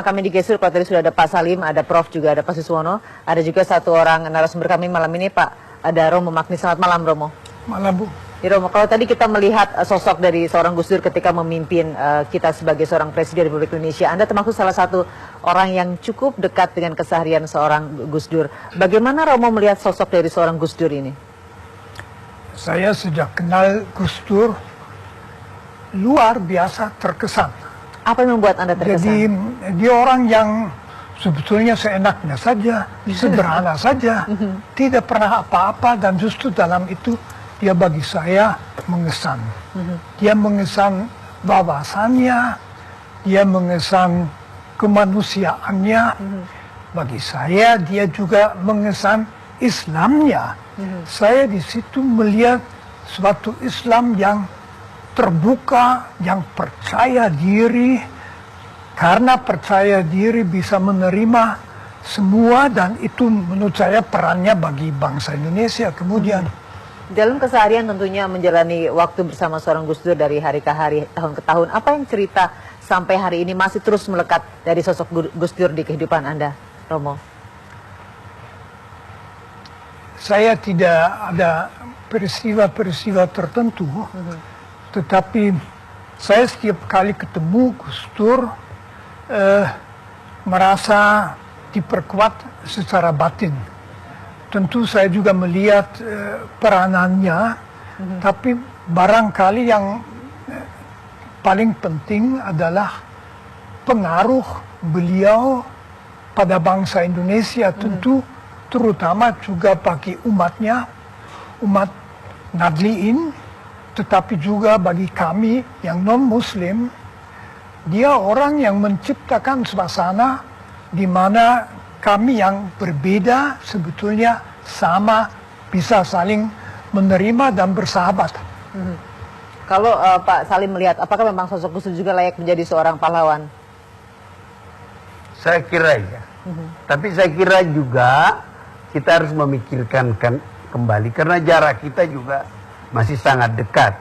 Kami digeser, kalau tadi sudah ada Pak Salim, ada Prof juga, ada Pak Suswono, ada juga satu orang narasumber kami malam ini, Pak, ada Romo Magni. Selamat malam, Romo. Malam, Bu. Ya, Romo, kalau tadi kita melihat sosok dari seorang Gus Dur ketika memimpin kita sebagai seorang Presiden Republik Indonesia, Anda termasuk salah satu orang yang cukup dekat dengan keseharian seorang Gus Dur. Bagaimana Romo melihat sosok dari seorang Gus Dur ini? Saya sejak kenal Gus Dur, luar biasa terkesan. Apa yang membuat Anda terkesan? Jadi dia orang yang sebetulnya seenaknya saja, sederhana saja, tidak pernah apa-apa, dan justru dalam itu dia bagi saya mengesan. Dia mengesan wawasannya, dia mengesan kemanusiaannya. Bagi saya dia juga mengesan Islamnya. Saya di situ melihat suatu Islam yang terbuka, yang percaya diri, karena percaya diri bisa menerima semua, dan itu menurut saya perannya bagi bangsa Indonesia. Kemudian dalam keseharian tentunya menjalani waktu bersama seorang Gus Dur dari hari ke hari, tahun ke tahun, apa yang cerita sampai hari ini masih terus melekat dari sosok Gus Dur di kehidupan Anda, Romo? Saya tidak ada peristiwa-peristiwa tertentu, tetapi saya setiap kali ketemu Gus Dur merasa diperkuat secara batin. Tentu saya juga melihat peranannya, tapi barangkali yang paling penting adalah pengaruh beliau pada bangsa Indonesia, tentu terutama juga bagi umatnya, umat Nadliin, tetapi juga bagi kami yang non-Muslim. Dia orang yang menciptakan suasana di mana kami yang berbeda sebetulnya sama, bisa saling menerima dan bersahabat. Kalau Pak Salim melihat, apakah memang sosok Gus Dur juga layak menjadi seorang pahlawan? Saya kira ya. Tapi saya kira juga kita harus memikirkan kembali, karena jarak kita juga masih sangat dekat.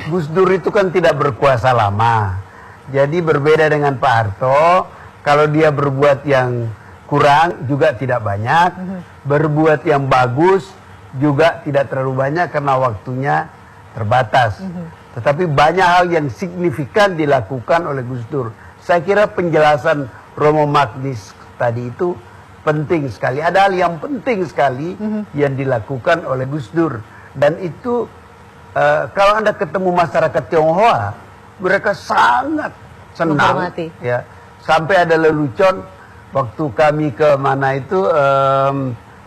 Gus Dur itu kan tidak berkuasa lama. Jadi berbeda dengan Pak Harto, kalau dia berbuat yang kurang juga tidak banyak, berbuat yang bagus juga tidak terlalu banyak karena waktunya terbatas. Tetapi banyak hal yang signifikan dilakukan oleh Gus Dur. Saya kira penjelasan Romo Magnis tadi itu penting sekali. Ada hal yang penting sekali yang dilakukan oleh Gus Dur. Dan itu kalau Anda ketemu masyarakat Tionghoa, mereka sangat senang. Ya. Sampai ada lelucon, waktu kami ke mana itu,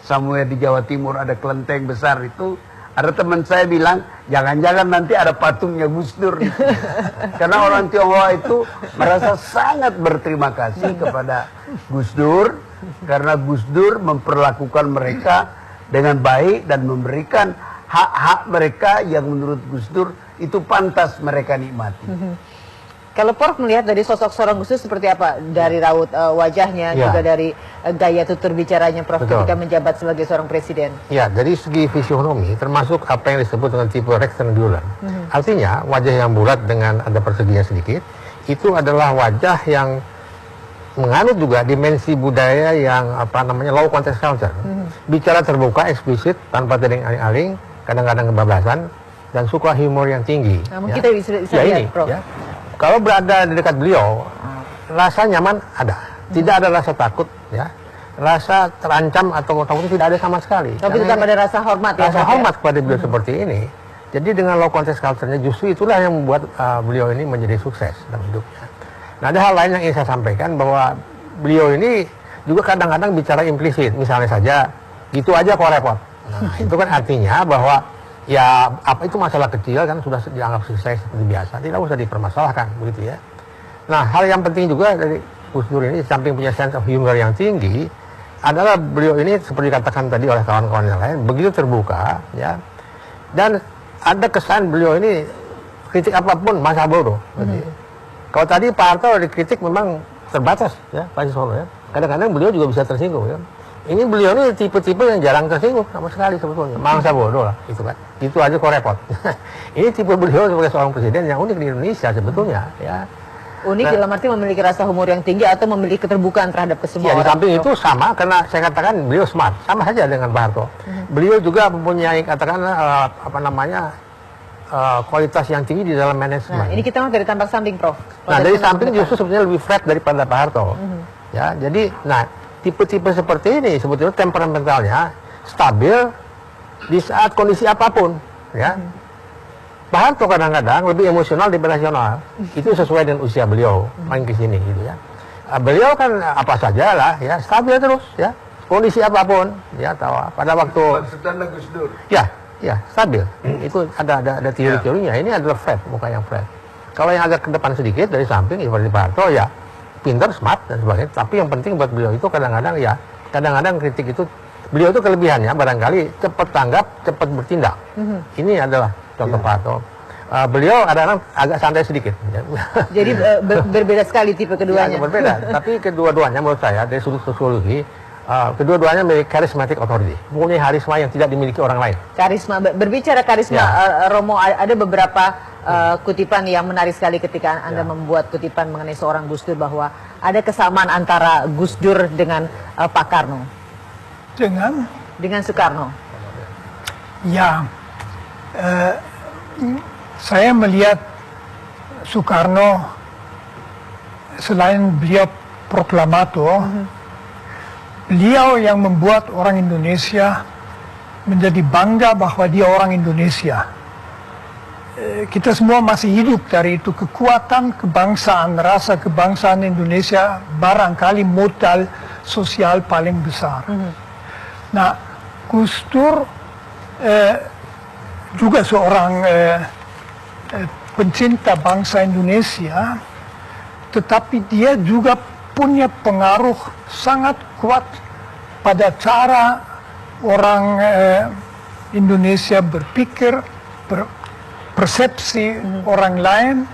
somewhere di Jawa Timur ada kelenteng besar itu, ada teman saya bilang, jangan-jangan nanti ada patungnya Gus Dur. Karena orang Tionghoa itu merasa sangat berterima kasih kepada Gus Dur, karena Gus Dur memperlakukan mereka dengan baik dan memberikan hak-hak mereka yang menurut Gus Dur itu pantas mereka nikmati. Kalau Prof melihat dari sosok seorang Gus Dur seperti apa? Dari raut wajahnya, juga dari gaya tutur bicaranya Prof ketika menjabat sebagai seorang presiden. Ya, dari segi fisionomi termasuk apa yang disebut dengan tipe rectangular. Artinya wajah yang bulat dengan ada persegian sedikit, itu adalah wajah yang menganut juga dimensi budaya yang apa namanya low context culture. Bicara terbuka, eksplisit, tanpa tedeng aling-aling, kadang-kadang kebablasan, dan suka humor yang tinggi. Mungkin kita bisa lihat, Prof. Ya. Kalau berada di dekat beliau, rasa nyaman ada, tidak ada rasa takut, ya, rasa terancam atau takut tidak ada sama sekali. Tapi tetap ada rasa hormat, ya. Rasa hormat kepada beliau seperti ini. Jadi dengan low context culture-nya justru itulah yang membuat beliau ini menjadi sukses dalam hidupnya. Nah, ada hal lain yang ingin saya sampaikan, bahwa beliau ini juga kadang-kadang bicara implisit, misalnya saja, gitu aja kok repot. Nah, itu kan artinya bahwa ya apa itu masalah kecil kan sudah dianggap selesai seperti biasa, tidak usah dipermasalahkan, begitu ya. Nah, hal yang penting juga dari Gus Dur ini, samping punya sense of humor yang tinggi, adalah beliau ini seperti dikatakan tadi oleh kawan-kawan yang lain, begitu terbuka, ya. Dan ada kesan beliau ini kritik apapun masa bodoh. Kalau tadi Pak Harto dikritik memang terbatas, ya, Pak Suswono, ya. Kadang-kadang beliau juga bisa tersinggung, ya. Ini beliau ini tipe-tipe yang jarang tersinggung sama sekali sebetulnya. Mangsa bodoh lah, itu kan. Itu aja kok repot. Ini tipe beliau sebagai seorang presiden yang unik di Indonesia sebetulnya, ya. Unik dalam arti memiliki rasa humor yang tinggi atau memiliki keterbukaan terhadap kesemua Ya, di orang. samping itu sama, karena saya katakan beliau smart, sama saja dengan Pak Harto. Beliau juga mempunyai katakanlah kualitas yang tinggi di dalam manajemen. Nah, ini kita mau dari tampak samping, Prof. Nah, dari samping justru sebetulnya lebih flat daripada Pak Harto. Ya, jadi, nah, tipe-tipe seperti ini sebetulnya temperamentalnya stabil di saat kondisi apapun, ya. Pak Harto kadang-kadang lebih emosional daripada rasional. Itu sesuai dengan usia beliau, main ke sini gitu ya. Beliau kan apa saja lah, ya, stabil terus, ya. Kondisi apapun, ya, tahu. Pada waktu Maksudnya Gus Dur. Ya, stabil. Itu ada teori-teorinya. Ini adalah flat, muka yang flat. Kalau yang agak ke depan sedikit dari samping seperti Pak Harto, ya pintar, smart dan sebagainya. Tapi yang penting buat beliau itu kadang-kadang kritik itu beliau itu kelebihannya barangkali cepat tanggap, cepat bertindak. Ini adalah contoh Pak Harto. Beliau kadang-kadang agak santai sedikit. Jadi berbeda sekali tipe keduanya. Ya, berbeda. Tapi kedua-duanya menurut saya dari sudut sosiologi, kedua-duanya memiliki charismatic authority, mempunyai karisma yang tidak dimiliki orang lain. Karisma, berbicara karisma, Romo, ada beberapa kutipan yang menarik sekali ketika Anda membuat kutipan mengenai seorang Gus Dur, bahwa ada kesamaan antara Gus Dur dengan Pak Karno. Dengan Soekarno. Ya, saya melihat Soekarno selain beliau proklamator, beliau yang membuat orang Indonesia menjadi bangga bahwa dia orang Indonesia. Kita semua masih hidup dari itu, kekuatan kebangsaan, rasa kebangsaan Indonesia barangkali modal sosial paling besar. Nah, Gus Dur juga seorang pencinta bangsa Indonesia, tetapi dia juga punya pengaruh sangat kuat pada cara orang Indonesia berpikir, persepsi orang lain,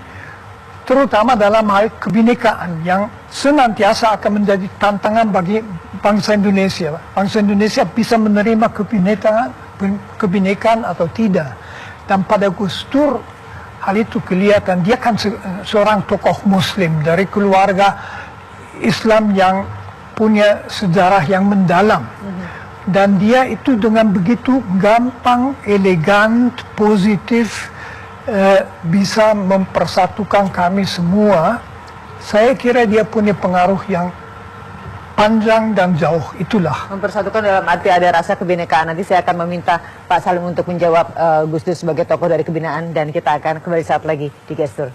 terutama dalam hal kebinekaan yang senantiasa akan menjadi tantangan bagi bangsa Indonesia. Bangsa Indonesia bisa menerima kebinekaan atau tidak. Dan pada Gus Dur hal itu kelihatan. Dia kan seorang tokoh Muslim dari keluarga Islam yang punya sejarah yang mendalam. Dan dia itu dengan begitu gampang, elegan, positif, bisa mempersatukan kami semua. Saya kira dia punya pengaruh yang panjang dan jauh. Itulah Mempersatukan dalam arti ada rasa kebinekaan. Nanti saya akan meminta Pak Salim untuk menjawab Gus Dur sebagai tokoh dari kebinaan, dan kita akan kembali saat lagi di Gestur.